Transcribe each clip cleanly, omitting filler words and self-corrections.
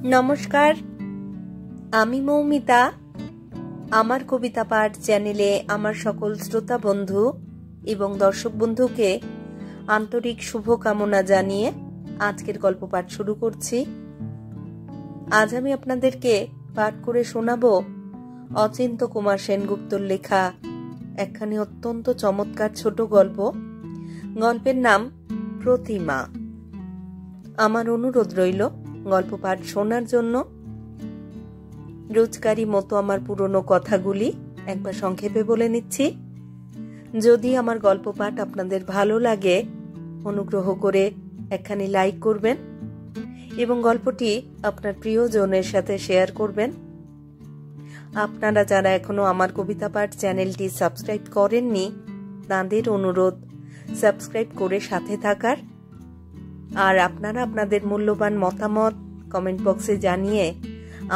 নমস্কার, আমি মৌমিতা। আমার কবিতা পাঠ চ্যানেলে আমার সকল শ্রোতা বন্ধু এবং দর্শক বন্ধুকে আন্তরিক শুভকামনা জানিয়ে আজকের গল্প পাঠ শুরু করছি। আজ আমি আপনাদেরকে পাঠ করে শোনাব অচিন্ত্য কুমার সেনগুপ্তর লেখা একখানি অত্যন্ত চমৎকার ছোট গল্প। গল্পের নাম প্রতিমা। আমার অনুরোধ রইল গল্প পাঠ শোনার জন্য। রোজকারই মতো আমার পুরনো কথাগুলি একবার সংক্ষেপে বলে নিচ্ছি। যদি আমার গল্প পাঠ আপনাদের ভালো লাগে, অনুগ্রহ করে একখানি লাইক করবেন এবং গল্পটি আপনার প্রিয়জনের সাথে শেয়ার করবেন। আপনারা যারা এখনো আমার কবিতা পাঠ চ্যানেলটি সাবস্ক্রাইব করেননি, তাদের অনুরোধ সাবস্ক্রাইব করে সাথে থাকার। আর আপনারা আপনাদের মূল্যবান মতামত কমেন্ট বক্সে জানিয়ে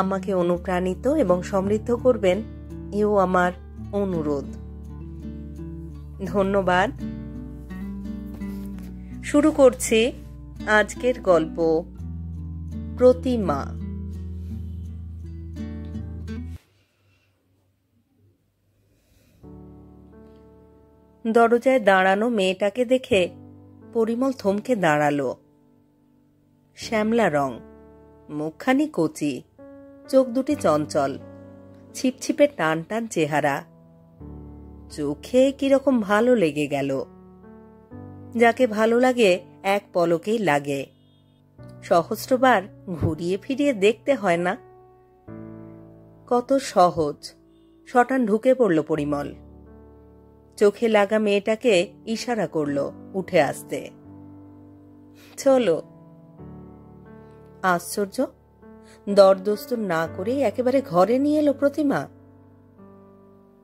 আমাকে অনুপ্রাণিত এবং সমৃদ্ধ করবেন, এও আমার অনুরোধ। ধন্যবাদ। শুরু করছি আজকের গল্প প্রতিমা। দরজায় দাঁড়ানো মেয়েটাকে দেখে পরিমল থমকে দাঁড়ালো। শ্যামলা রং, মুখখানি কচি, চোখ দুটি চঞ্চল, ছিপছিপে টান টান চেহারা। চোখে কিরকম ভালো লেগে গেল। যাকে ভালো লাগে এক পলকেই লাগে, সহস্রবার ঘুরিয়ে ফিরিয়ে দেখতে হয় না। কত সহজ। শটান ঢুকে পড়ল পরিমল। চোখে লাগা মেয়েটাকে ইশারা করল উঠে আসতে। চলো। আশ্চর্য, দরদস্তুর না করে একেবারে ঘরে নিয়ে এলো প্রতিমা।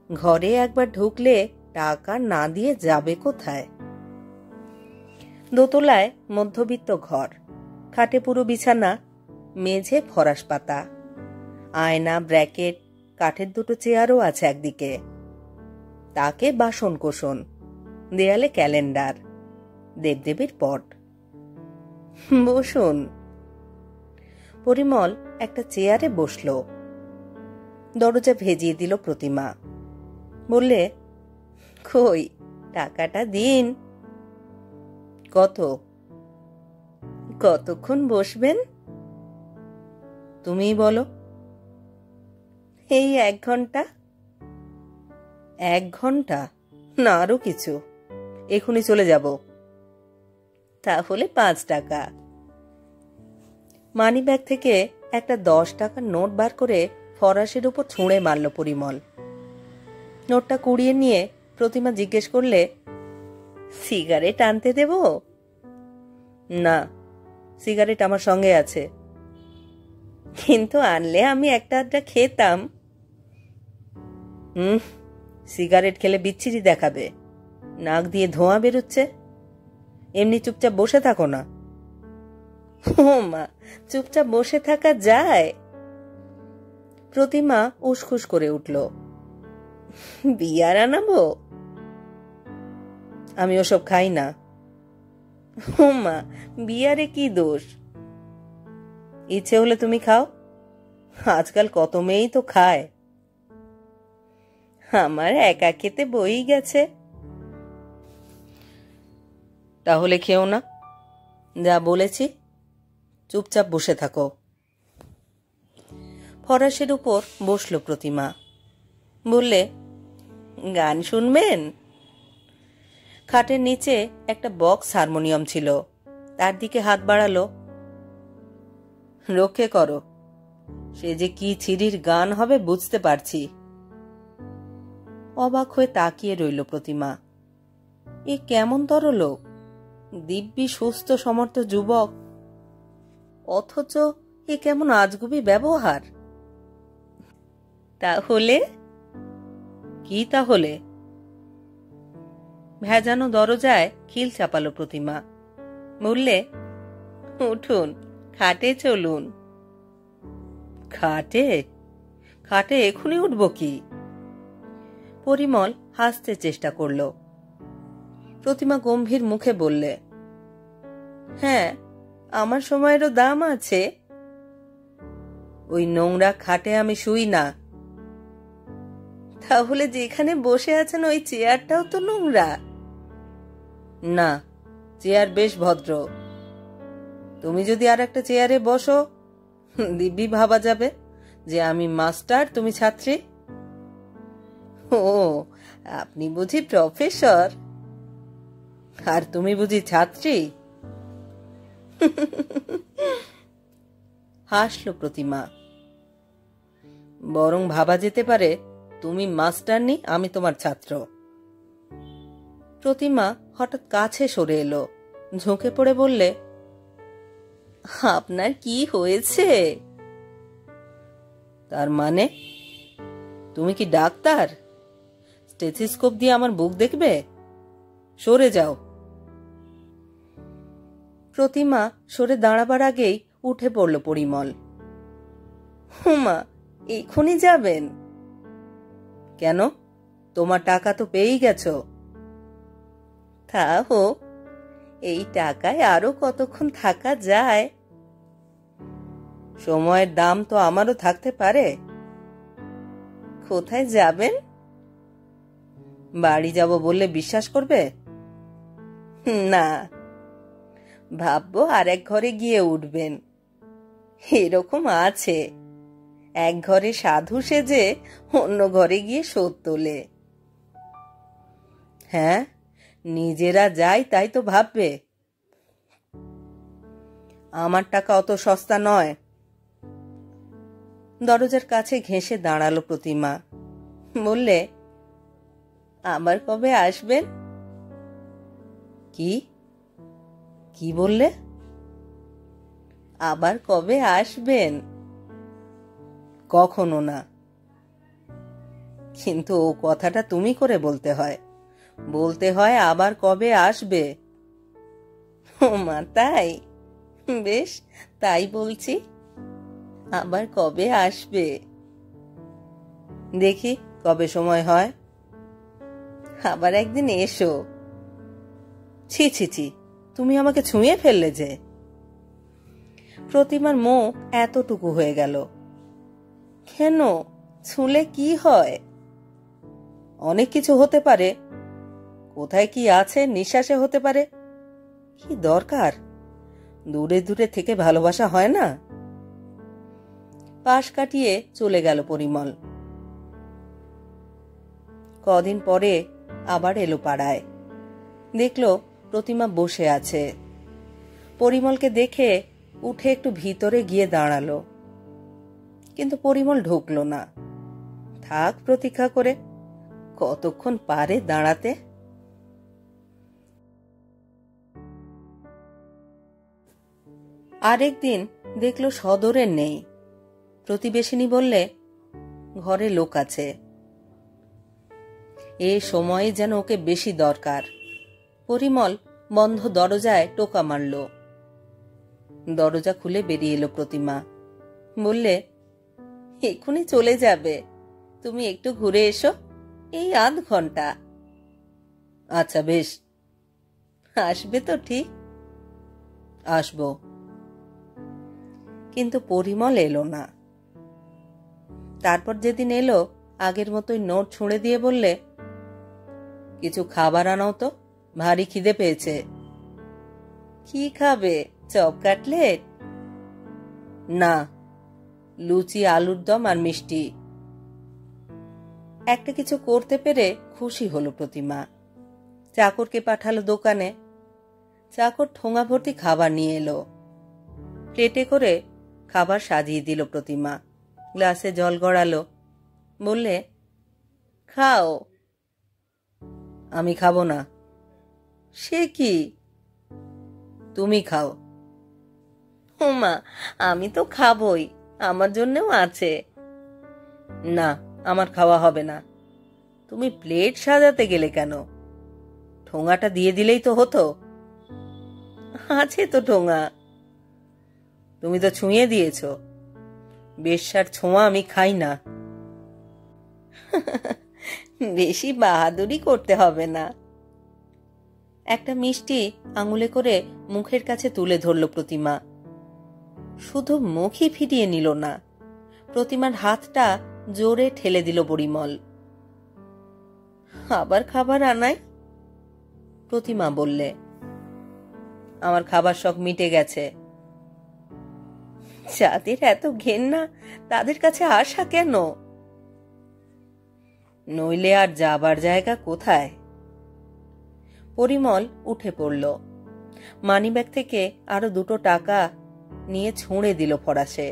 ঘরে একবার ঢুকলে টাকা না দিয়ে যাবে কোথায়? দোতলায় মধ্যবিত্ত ঘর, খাটে পুরো বিছানা, মেঝে ফরাস পাতা, আয়না, ব্র্যাকেট, কাঠের দুটো চেয়ারও আছে একদিকে, তাকে বাসন কোসন, দেয়ালে ক্যালেন্ডার, দেবদেবীর পট। বসুন। পরিমল একটা চেয়ারে বসল। দরজা ভেজিয়ে দিল প্রতিমা। বললে, কই টাকাটা দিন। কত? কতক্ষণ বসবেন তুমিই বলো। এই 1 ঘন্টা। 1 ঘন্টা? না, আরো কিছু। এখনই চলে যাব। তাহলে 5 টাকা। মানি ব্যাগ থেকে একটা 10 টাকার নোট বার করে ফরাসের উপর ছুঁড়ে মারল পরিমল। নোটটা কুড়িয়ে নিয়ে প্রতিমা জিজ্ঞেস করলে, সিগারেট আনতে দেব? না, সিগারেট আমার সঙ্গে আছে। কিন্তু আনলে আমি একটা আধটা খেতাম। সিগারেট খেলে বিচ্ছিরি দেখাবে, নাক দিয়ে ধোঁয়া বেরোচ্ছে। এমনি চুপচাপ বসে থাকো না। ও মা, চুপচাপ বসে থাকা যায়? প্রতিমা উসখুস করে উঠল। বিয়ার আনাবো? আমি ওসব খাই না। ও মা, বিয়ারে কি দোষ? ইচ্ছে হলে তুমি খাও, আজকাল কত মেয়েই তো খায়। আমার একা খেতে বই গেছে। তাহলে খেও না, যা বলেছি চুপচাপ বসে থাকো। ফরাসের উপর বসল প্রতিমা। বললে, গান শুনবেন? খাটের নিচে একটা বক্স হারমোনিয়াম ছিল, তার দিকে হাত বাড়ালো। রক্ষে করো, সে যে কি ছিরির গান হবে বুঝতে পারছি। অবাক হয়ে তাকিয়ে রইল প্রতিমা। এ কেমন তরলোক, দিব্যি সুস্থ সমর্থ যুবক, অথচ এ কেমন আজগুবি ব্যবহার। তাহলে কি? তাহলে ভেজানো দরজায় খিল চাপালো প্রতিমা। বললে, উঠুন, খাটে চলুন। খাটে? খাটে এখনই উঠব কি? পরিমল হাসতে চেষ্টা করল। প্রতিমা গম্ভীর মুখে বললে, হ্যাঁ, আমার সময়েরও দাম আছে। ওই নোংরা খাটে আমি শুই না। তাহলে যেখানে বসে আছেন ওই চেয়ারটাও তো নোংরা। না, চেয়ার বেশ ভদ্র। তুমি যদি আর একটা চেয়ারে বসো, দিব্যি ভাবা যাবে যে আমি মাস্টার, তুমি ছাত্রী। ও, আপনি বুঝি প্রফেসর আর তুমি বুঝি ছাত্রী? হাসলো প্রতিমা। বরং ভাবা যেতে পারে তুমি মাস্টারনি, আমি তোমার ছাত্র। প্রতিমা হঠাৎ কাছে সরে এলো, ঝুঁকে পড়ে বললে, আপনার কি হয়েছে? তার মানে? তুমি কি ডাক্তার? স্টেথিস্কোপ দিয়ে আমার বুক দেখবে? সরে যাও। প্রতিমা সরে দাঁড়াবার আগেই উঠে পড়ল পরিমল। হুমা, এখনই যাবেন? কেন? তোমার টাকা তো পেয়েই গেছো। তা হোক, এই টাকায় আরো কতক্ষণ থাকা যায়? সময়ের দাম তো আমারও থাকতে পারে। কোথায় যাবেন? বাড়ি যাব বললে বিশ্বাস করবে না। ভাববো আর এক ঘরে গিয়ে উঠবেন। এরকম আছে, এক ঘরে সাধু সেজে অন্য ঘরে গিয়ে শোধ তোলে। হ্যাঁ, নিজেরা যায় তাই তো ভাববে। আমার টাকা অত সস্তা নয়। দরজার কাছে ঘেঁষে দাঁড়ালো প্রতিমা, বললে, আবার কবে আসবেন? কি কি বললে? আবার কবে আসবেন? কখনো না। কিন্তু ও কথাটা তুমি করে বলতে হয়। বলতে হয় আবার কবে আসবে। ও মা, তাই? বেশ, তাই বলছি। আবার কবে আসবে? দেখি কবে সময় হয়। আবার একদিন এসো। ছি ছি ছি, তুমি আমাকে ছুঁয়ে ফেললে যে। প্রতিমার মুখ এতটুকু হয়ে গেল। কেন, ছুঁলে কি হয়? অনেক কিছু হতে পারে। কোথায় কি আছে নিঃশ্বাসে হতে পারে। কি দরকার? দূরে দূরে থেকে ভালোবাসা হয় না? পাশ কাটিয়ে চলে গেল পরিমল। কদিন পরে আবার এলো পাড়ায়। দেখলো প্রতিমা বসে আছে। পরিমলকে দেখে উঠে একটু ভিতরে গিয়ে দাঁড়ালো, কিন্তু পরিমল ঢুকলো না। থাক প্রতীক্ষা করে, কতক্ষণ পারে দাঁড়াতে। আরেকদিন দেখলো সদরের নেই। প্রতিবেশিনী বললে, ঘরে লোক আছে। এ সময়ে যেন ওকে বেশি দরকার। পরিমল বন্ধ দরজায় টোকা মারল। দরজা খুলে বেরিয়ে এলো প্রতিমা। বললে, এক্ষুনি চলে যাবে, তুমি একটু ঘুরে এসো, এই আধ ঘন্টা। আচ্ছা বেশ। আসবে তো ঠিক? আসবো। কিন্তু পরিমল এলো না। তারপর যেদিন এলো, আগের মতোই নোট ছুঁড়ে দিয়ে বললে, কিছু খাবার আনাও তো, ভারী খিদে পেয়েছে। কি খাবে, চপ কাটলেট? না, লুচি, আলুর দম আর মিষ্টি। একটা কিছু করতে পেরে খুশি হলো প্রতিমা। চাকরকে পাঠালো দোকানে। চাকর ঠোঙা ভর্তি খাবার নিয়ে এলো। প্লেটে করে খাবার সাজিয়ে দিল প্রতিমা। গ্লাসে জল গড়ালো। বললে, খাও। আমি খাবো না। সে কি? তুমি খাও। ওমা, আমি তো খাবই, আমার জন্যও আছে। না, আমার খাওয়া হবে না। তুমি প্লেট সাজাতে গেলে কেন? ঠোঙাটা দিয়ে দিলেই তো হতো। আছে তো ঠোঙা। তুমি তো ছুঁয়ে দিয়েছ। বেশ্যার ছোঁয়া আমি খাই না। বেশি বাহাদুরি করতে হবে না। একটা মিষ্টি আঙুলে করে মুখের কাছে তুলে ধরল প্রতিমা। শুধু মুখই ফিরিয়ে নিল না, প্রতিমার হাতটা জোরে ঠেলে দিল পরিমল। আবার খাবার আনাই? প্রতিমা বললে, আমার খাবার শখ মিটে গেছে। যাদের এত ঘেন্না তাদের কাছে আসা কেন? নইলে আর যাবার জায়গা কোথায়? পরিমল উঠে পড়ল। মানিব্যাগ থেকে আরো 2 টাকা নিয়ে ছুঁড়ে দিল ফরাসে।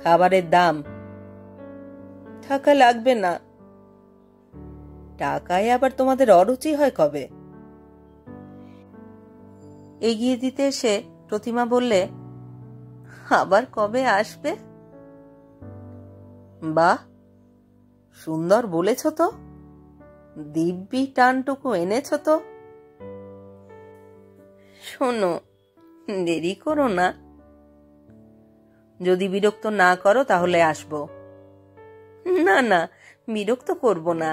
খাবারের দাম। টাকা লাগবে না। টাকায় আবার তোমাদের অরুচি হয় কবে? এগিয়ে দিতে এসে প্রতিমা বললে, আবার কবে আসবে? বাহ, সুন্দর বলেছ তো। দিব্যি টানটুকু এনেছ তো। শোনো, দেরি করো না। যদি বিরক্ত না করো তাহলে আসবো। না না, বিরক্ত করব না।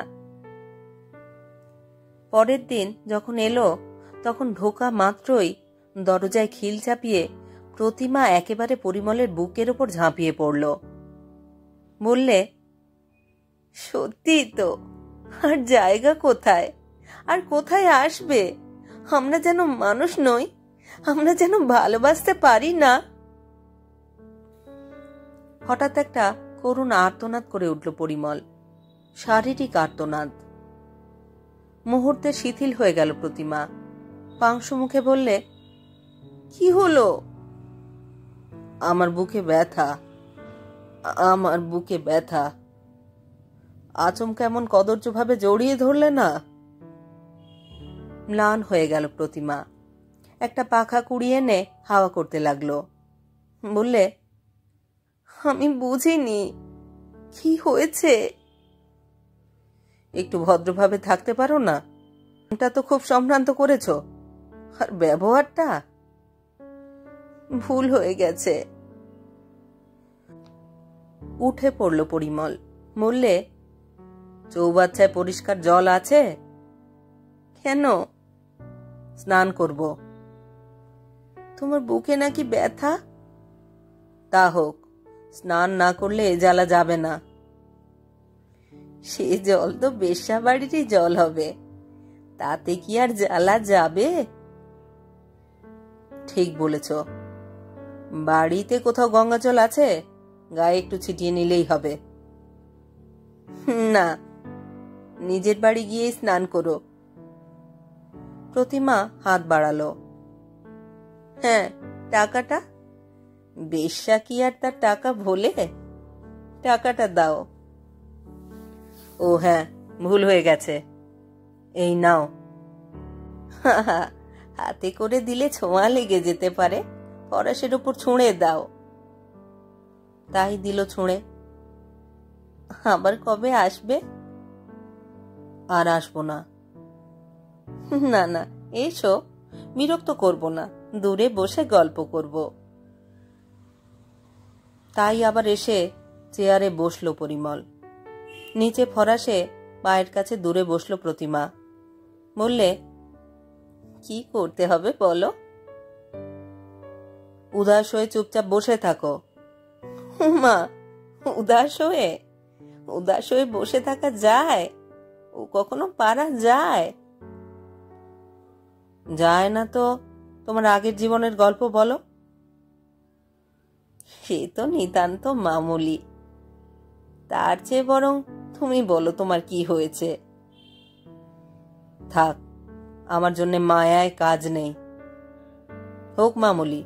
পরের দিন যখন এলো তখন ঢোকা মাত্রই দরজায় খিল চাপিয়ে প্রতিমা একেবারে পরিমলের বুকের ওপর ঝাঁপিয়ে পড়ল। বললে, সত্যি তো, আর জায়গা কোথায়? আর কোথায় আসবে? আমরা যেন মানুষ নই, আমরা যেন ভালোবাসতে পারি না। হঠাৎ একটা করুণ আর্তনাদ করে উঠল পরিমল। শারীরিক আর্তনাদ। মুহূর্তে শিথিল হয়ে গেল প্রতিমা। পাংশু মুখে বললে, কি হলো? আমার বুকে ব্যথা, আমার বুকে ব্যথা। আচমকা এমন কদর্য ভাবে জড়িয়ে ধরলে না। ম্লান হয়ে গেল প্রতিমা। একটা পাখা কুড়িয়ে এনে হাওয়া করতে লাগলো। বললে, আমি বুঝিনি কি হয়েছে। একটু ভদ্রভাবে থাকতে পারো না? এটা তো খুব সম্ভ্রান্ত করেছ। আর ব্যবহারটা, ভুল হয়ে গেছে। উঠে পড়ল পরিমল। বললে, চৌবাচ্চায় পরিষ্কার জল আছে? কেন? স্নান করব। তোমার বুকে নাকি ব্যথা? তা হোক, স্নান না করলে এ জ্বালা যাবে না। সে জল তো বেশ্যা বাড়িরই জল হবে, তাতে কি আর জ্বালা যাবে? ঠিক বলেছ। বাড়িতে কোথাও গঙ্গা জল আছে? গায়ে একটু ছিটিয়ে নিলেই হবে। না, নিজের বাড়ি গিয়ে স্নান করো। প্রতিমা হাত বাড়ালো। হ্যাঁ, টাকাটা? বেশ্যা কি আর তার টাকা ভোলে? টাকাটা দাও। ও হ্যাঁ, ভুল হয়ে গেছে। এই নাও। হাতে করে দিলে ছোঁয়া লেগে যেতে পারে, ফরাসের উপর ছুঁড়ে দাও। তাই দিল ছুঁড়ে। আবার কবে আসবে? আর আসবো না। না না, এসো, বিরক্ত করব না, দূরে বসে গল্প করব। তাই আবার এসে চেয়ারে বসলো পরিমল। নিচে ফরাসে পায়ের কাছে দূরে বসলো প্রতিমা। বললে, কি করতে হবে বলো? উদাস হয়ে চুপচাপ বসে থাকো। মা, উদাস হয়ে বসে থাকা যায়? ও কখনো পারা যায়? যায় না তো তোমার আগের জীবনের গল্প বলো। সে তো নিতান্ত মামুলি। তার চেয়ে বরং তুমি বলো তোমার কি হয়েছে। থাক, আমার জন্য মায়ায় কাজ নেই। হোক মামুলি,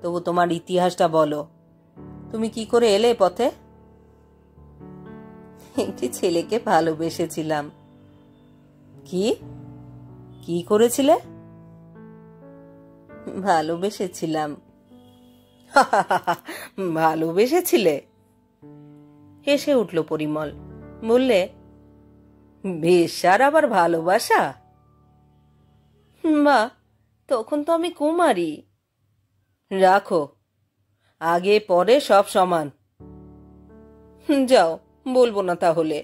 তবু তোমার ইতিহাসটা বলো। তুমি কি করে এলে পথে? একটি ছেলেকে ভালোবেসেছিলাম। কি কি করেছিলে? ভালোবেসেছিলাম। ভালোবেসেছিলে? হেসে উঠল পরিমল। বললে, বেশ্যার আবার ভালোবাসা? বা, তখন তো আমি কুমারী। রাখো, আগে পরে সব সমান। যাও, বলবো না তাহলে।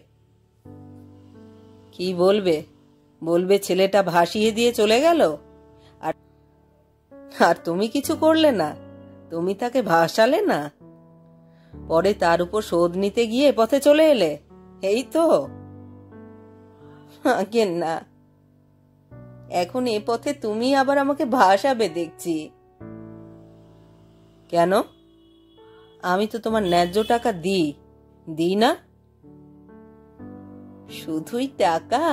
কি বলবে? বলবে ছেলেটা ভাসিয়ে দিয়ে চলে গেল, আর তুমি কিছু করলে না, তুমি তাকে ভাসালে না। পরে তার উপর শোধ নিতে গিয়ে পথে চলে এলে, এই তো? আগে না, এখন এ পথে তুমি আবার আমাকে ভাসাবে দেখছি। কেন? আমি তো তোমার ন্যায্য টাকা দিই না? শুধুই টাকা?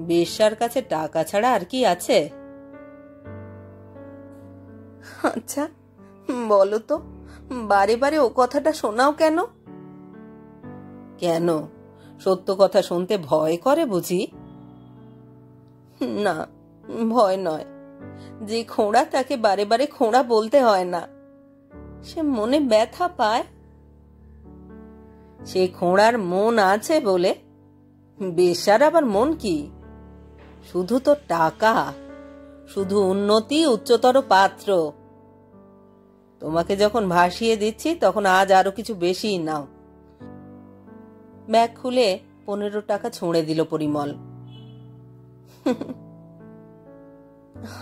বেশ্যার কাছে টাকা ছাড়া আর কি আছে? আচ্ছা বলো তো, বারে বারে ও কথাটা শোনাও কেন? কেন, সত্য কথা শুনতে ভয় করে বুঝি? না, ভয় নয়। যে খোঁড়া তাকে বারে বারে খোঁড়া বলতে হয় না, সে মনে ব্যথা পায়। সে খোঁড়ার মন আছে বলে। বেশ্যার আবার মন কি? শুধু তো টাকা, শুধু উন্নতি, উচ্চতর পাত্র। তোমাকে যখন ভাসিয়ে দিচ্ছি তখন আজ আরো কিছু বেশি নাও। ব্যাগ খুলে 15 টাকা ছুঁড়ে দিল পরিমল।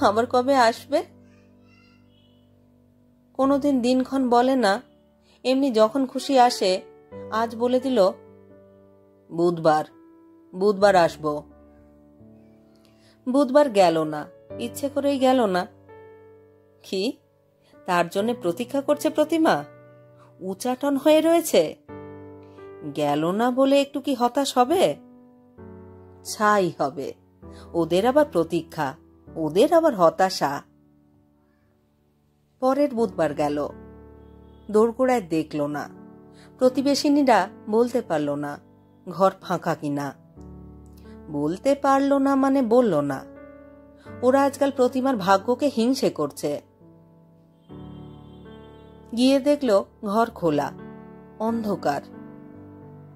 আবার কবে আসবে? কোনোদিন দিনক্ষণ বলে না, এমনি যখন খুশি আসে। আজ বলে দিল বুধবার আসবো। বুধবার গেল না, ইচ্ছে করেই গেল না। কি তার জন্য প্রতীক্ষা করছে প্রতিমা? উচাটন হয়ে রয়েছে? গেল না বলে একটু কি হতাশ হবে? ছাই হবে। ওদের আবার প্রতীক্ষা, ওদের আবার হতাশা। পরের বুধবার গেল, দোরগোড়ায় দেখল না। প্রতিবেশিনীরা বলতে পারল না ঘর ফাঁকা কিনা। বলতে পারল না মানে বলল না। ওরা আজকাল প্রতিমার ভাগ্যকে হিংসে করছে। গিয়ে দেখল ঘর খোলা, অন্ধকার।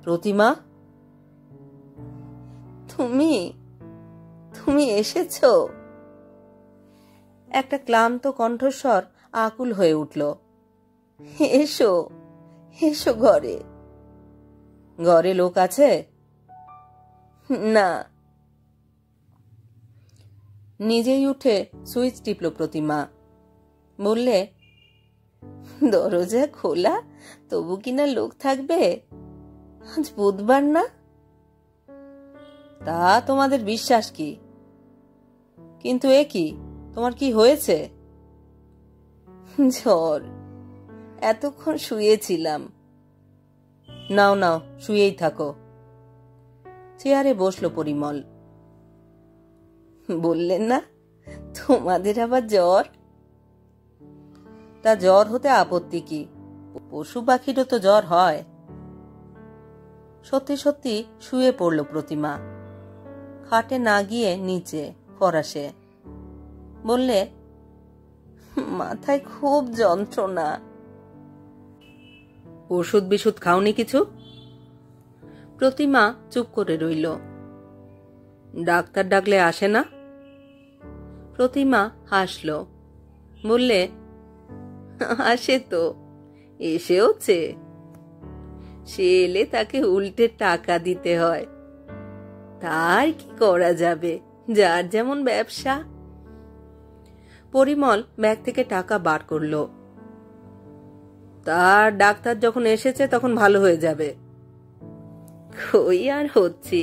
প্রতিমা, তুমি এসেছ? একটা ক্লান্ত কণ্ঠস্বর আকুল হয়ে উঠল। এসো এসো ঘরে। ঘরে লোক আছে? না। নিজেই উঠে সুইচ টিপল প্রতিমা। বললে, দরজা খোলা, তবু কিনা লোক থাকবে? আজ বুধবার না? তা তোমাদের বিশ্বাস কি? কিন্তু এ কি, তোমার কি হয়েছে? জ্বর, এতক্ষণ শুয়েছিলাম। নাও নাও, শুয়েই থাকো। চেয়ারে বসলো পরিমল। বললেন না তোমাদের আবার জ্বর? তা জ্বর হতে আপত্তি কি? পশু পাখিরও তো জ্বর হয়। সত্যি সত্যি শুয়ে পড়ল প্রতিমা। খাটে না গিয়ে নিচে ফরাসে। বললে, মাথায় খুব যন্ত্রণা। ওষুধ বিশুধ খাওনি কিছু? প্রতিমা চুপ করে রইল। ডাক্তার ডাকলে আসে না? প্রতিমা হাসল। বললে, আসে তো, এসেওছে। সে এলে তাকে উল্টে টাকা দিতে হয়। তার কি করা যাবে, যার যেমন ব্যবসা। পরিমল ব্যাগ থেকে টাকা বার করল। তার ডাক্তার যখন এসেছে তখন ভালো হয়ে যাবে। কই আর হচ্ছি,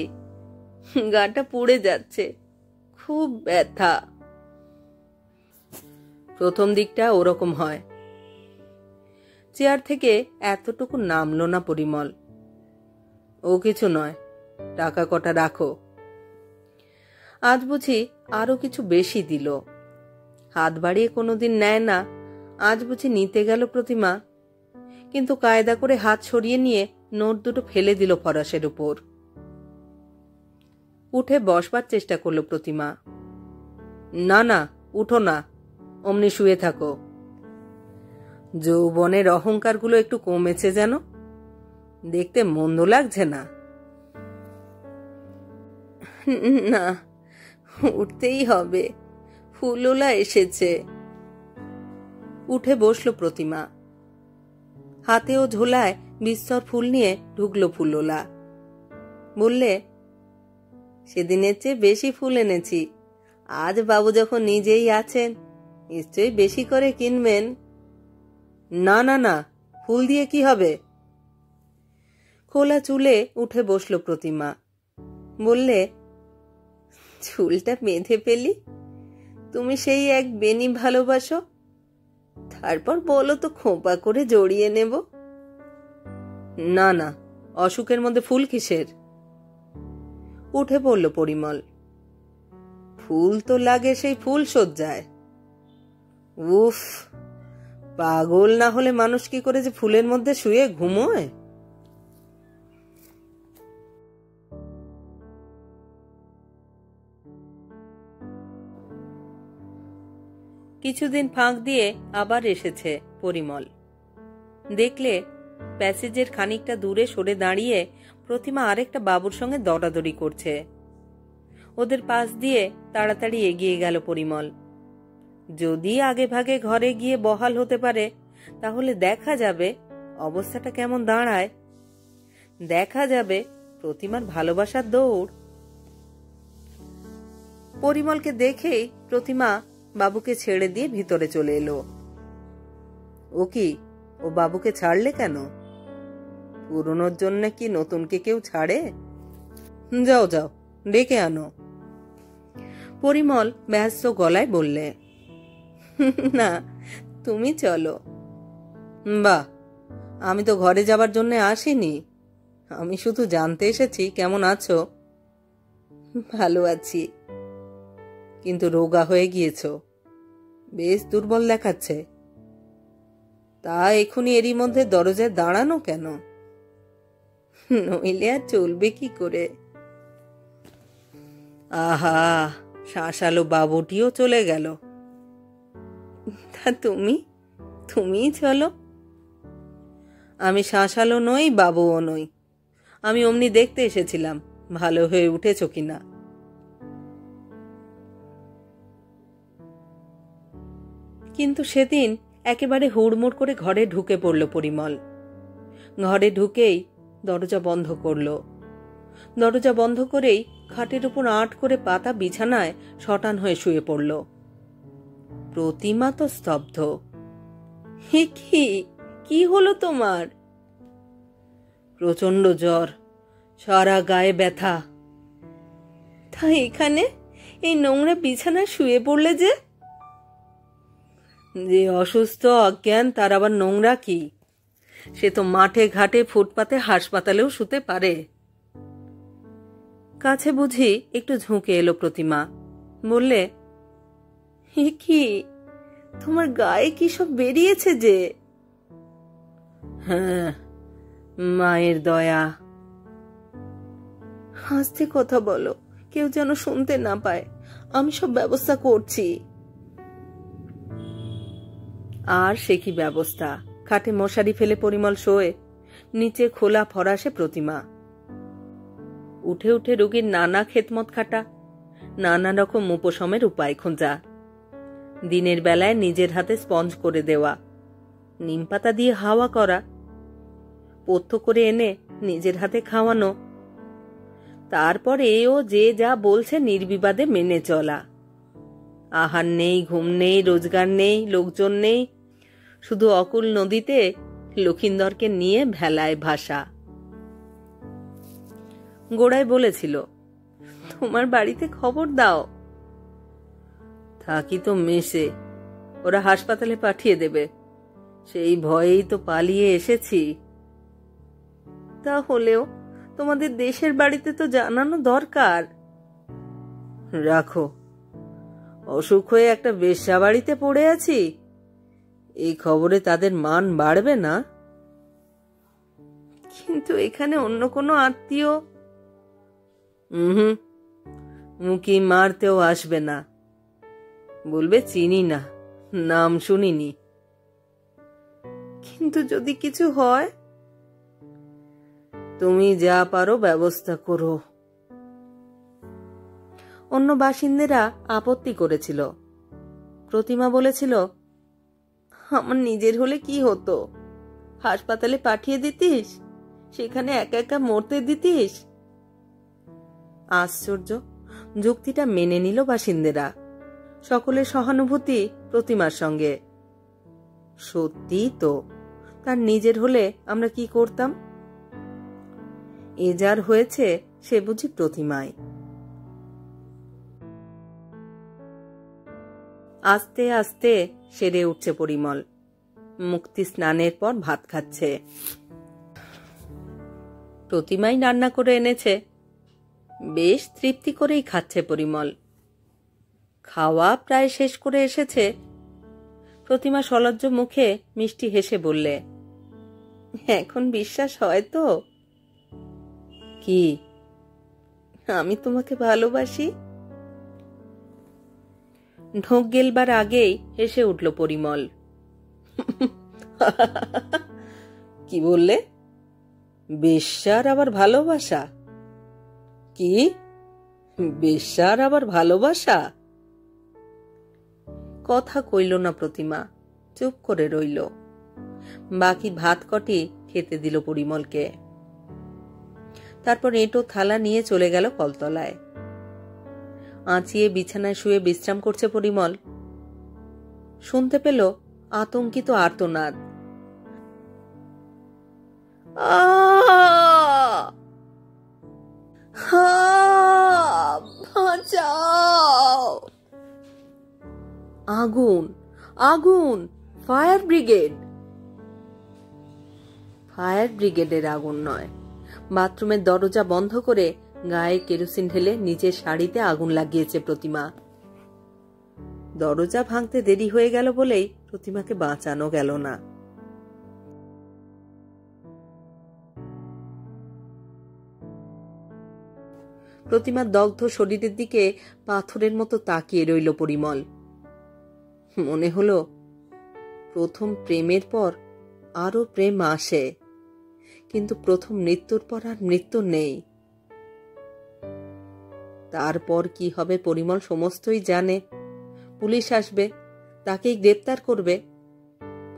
গাটা পুড়ে যাচ্ছে, খুব ব্যথা। প্রথম দিকটা ওরকম হয়। চেয়ার থেকে এতটুকু নামলো না পরিমল। ও কিছু নয়, টাকা কটা রাখো। আজ বুঝি আরো কিছু বেশি দিল। হাত বাড়িয়ে কোনোদিন নেয় না, আজ বুঝি নিতে গেল প্রতিমা। কিন্তু কায়দা করে হাত সরিয়ে নিয়ে নোট দুটো ফেলে দিল ফরাসের উপর। উঠে বসবার চেষ্টা করলো প্রতিমা। না না, উঠো না, অমনি শুয়ে থাকো। যৌবনের অহংকারগুলো একটু কমেছে যেন, দেখতে মন্দ লাগছে না। না, উঠতেই হবে, ফুলোলা এসেছে। উঠে বসলো প্রতিমা। হাতে ও ঝোলায় বিস্তর ফুল নিয়ে ঢুকলো ফুলোলা। বললে, সেদিনের চেয়ে বেশি ফুল এনেছি। আজ বাবু যখন নিজেই আছেন, নিশ্চয়ই বেশি করে কিনবেন। না না না, ফুল দিয়ে কি হবে? খোলা চুলে উঠে বসল প্রতিমা। বললে, চুলটা বেঁধে পেলি? তুমি সেই এক বেনি ভালোবাসো, তারপর বলো তো খোঁপা করে জড়িয়ে নেব। না না, অসুখের মধ্যে ফুল কিসের? উঠে পড়ল পরিমল। ফুল তো লাগে সেই ফুল সজ্জায়। উফ, পাগল না হলে মানুষ কি করে যে ফুলের মধ্যে শুয়ে ঘুমোয়? কিছুদিন ফাঁক দিয়ে আবার এসেছে পরিমল। দেখলে প্যাসেজের খানিকটা দূরে সরে দাঁড়িয়ে প্রতিমা আরেকটা বাবুর সঙ্গে দরাদরি করছে। ওদের পাশ দিয়ে তাড়াতাড়ি এগিয়ে গেল পরিমল। যদি আগে ভাগে ঘরে গিয়ে বহাল হতে পারে তাহলে দেখা যাবে অবস্থাটা কেমন দাঁড়ায়। দেখা যাবে প্রতিমার ভালোবাসার দৌড়। পরিমলকে দেখেই প্রতিমা বাবুকে ছেড়ে দিয়ে ভিতরে চলে এলো। ও কি, ও বাবুকে ছাড়লে কেন? পুরনোর জন্য কি নতুনকে কেউ ছাড়ে? যাও যাও, ডেকে আনো। পরিমল ব্যস্ত গলায় বললে। না, তুমি চলো। বাহ, আমি তো ঘরে যাবার জন্য আসিনি, আমি শুধু জানতে এসেছি কেমন আছো। ভালো আছি, কিন্তু রোগা হয়ে গিয়েছ, বেশ দুর্বল দেখাচ্ছে। তা এখনই এরই মধ্যে দরজায় দাঁড়ানো কেন? নইলে আর চলবে কি করে? আহা, শাঁসালো বাবুটিও চলে গেল। তা তুমি চলো। আমি শাঁসালো নই, বাবুও নই। আমি অমনি দেখতে এসেছিলাম ভালো হয়ে উঠেছ কিনা। কিন্তু সেদিন একেবারে হুড়মুড় করে ঘরে ঢুকে পড়ল পরিমল। ঘরে ঢুকেই দরজা বন্ধ করল। দরজা বন্ধ করেই খাটের উপর আট করে পাতা বিছানায় শটান হয়ে শুয়ে পড়ল। প্রতিমা তো স্তব্ধ। হে কি হলো তোমার? প্রচন্ড জ্বর, সারা গায়ে ব্যথা। তা এখানে এই নোংরা বিছানায় শুয়ে পড়লে যে? যে অসুস্থ অজ্ঞান তার আবার নোংরা কি? সে তো মাঠে ঘাটে ফুটপাতে হাসপাতালেও শুতে পারে। কাছে বুঝি একটু ঝুঁকে এলো প্রতিমা। বললে, কি তোমার গায়ে কি সব বেরিয়েছে যে? হ্যাঁ, মায়ের দয়া। আস্তে কথা বলো, কেউ যেন শুনতে না পায়। আমি সব ব্যবস্থা করছি। আর সে কি ব্যবস্থা? খাটে মশারি ফেলে পরিমল শোয়, নিচে খোলা ফরাসে প্রতিমা। উঠে উঠে রোগীর নানা খেদমত খাটা, নানা রকম উপশমের উপায় খোঁজা। দিনের বেলায় নিজের হাতে স্পঞ্জ করে দেওয়া, নিম পাতা দিয়ে হাওয়া করা, পথ্য করে এনে নিজের হাতে খাওয়ানো। তারপরে ও যে যা বলছে নির্বিবাদে মেনে চলা। আহার নেই, ঘুম নেই, রোজগার নেই, লোকজন নেই, শুধু অকুল নদীতে লক্ষিন্দরকে নিয়ে ভেলায় ভাসা। গোড়ায় বলেছিল, তোমার বাড়িতে খবর দাও। থাকি তো মেসে, ওরা হাসপাতালে পাঠিয়ে দেবে, সেই ভয়েই তো পালিয়ে এসেছি। তাহলেও তোমাদের দেশের বাড়িতে তো জানানো দরকার। রাখো, অসুখ হয়ে একটা বেশ্যা বাড়িতে পড়ে আছি, এই খবরে তাদের মান বাড়বে না? কিন্তু এখানে অন্য কোনো আত্মীয়? মুখি মারতেও আসবে না, বলবে চিনি না, নাম শুনিনি। কিন্তু যদি কিছু হয়? তুমি যা পারো ব্যবস্থা করো। অন্য বাসিন্দারা আপত্তি করেছিল। প্রতিমা বলেছিল, আমার নিজের হলে কি হতো? হাসপাতালে পাঠিয়ে দিতিস, সেখানে একা একা মরতে দিতিস। আশ্চর্য, যুক্তিটা মেনে নিল বাসিন্দারা। সকলের সহানুভূতি প্রতিমার সঙ্গে। সত্যি তো, তার নিজের হলে আমরা কি করতাম? এ যার হয়েছে সে বুঝি প্রতিমায়। আস্তে আস্তে সেরে উঠছে পরিমল। মুক্তি স্নানের পর ভাত খাচ্ছে। প্রতিমাই রান্না করে এনেছে। বেশ তৃপ্তি করেই খাচ্ছে পরিমল। খাওয়া প্রায় শেষ করে এসেছে। প্রতিমা সলজ্জ মুখে মিষ্টি হেসে বললে, এখন বিশ্বাস হয় তো? কি? আমি তোমাকে ভালোবাসি। ঢোক গেলবার আগেই হেসে উঠল পরিমল। কি বললে? বেশ্যার আবার ভালোবাসা? কি? বেশ্যার আবার ভালোবাসা? কথা কইল না প্রতিমা, চুপ করে রইল। বাকি ভাত কটি খেতে দিল পরিমলকে। তারপর এঁটো থালা নিয়ে চলে গেল কলতলায়। আঁচিয়ে বিছানায় শুয়ে বিশ্রাম করছে পরিমল। শুনতে পেল আতঙ্কিত আর্তনাদ। বাঁচাও! আগুন! আগুন! Fire brigade! ফায়ার ব্রিগেডের আগুন নয়, বাথরুমের দরজা বন্ধ করে গায়ে কেরোসিন ঢেলে নিজের শাড়িতে আগুন লাগিয়েছে প্রতিমা। দরজা ভাঙতে দেরি হয়ে গেল বলেই প্রতিমাকে বাঁচানো গেল না। প্রতিমার দগ্ধ শরীরের দিকে পাথরের মতো তাকিয়ে রইল পরিমল। মনে হলো প্রথম প্রেমের পর আরো প্রেম আসে, কিন্তু প্রথম মৃত্যুর পর আর মৃত্যু নেই। তারপর কি হবে পরিমল সমস্তই জানে। পুলিশ আসবে, তাকেই গ্রেপ্তার করবে।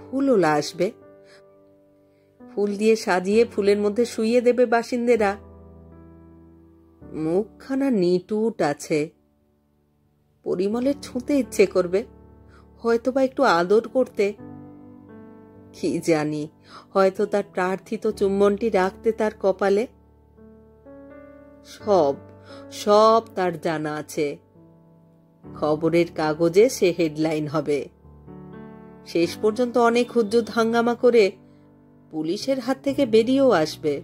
ফুলওলা আসবে, ফুল দিয়ে সাজিয়ে ফুলের মধ্যে শুইয়ে দেবে বাসিন্দেরা। মুখখানা নিটুট আছে। পরিমলের ছুঁতে ইচ্ছে করবে, হয়তোবা একটু আদর করতে। কি জানি, হয়তো তার প্রার্থিত চুম্বনটি রাখতে তার কপালে। সব সব তার জানা আছে। খবরের কাগজে সে হেডলাইন হবে। শেষ পর্যন্ত অনেক হুজ্জুত হাঙ্গামা করে পুলিশের হাত থেকে বেরিয়েও আসবে।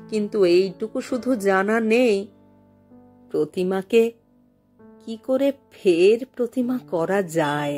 কিন্তু এইটুকু শুধু জানা নেই, প্রতিমাকে কি করে ফের প্রতিমা করা যায়।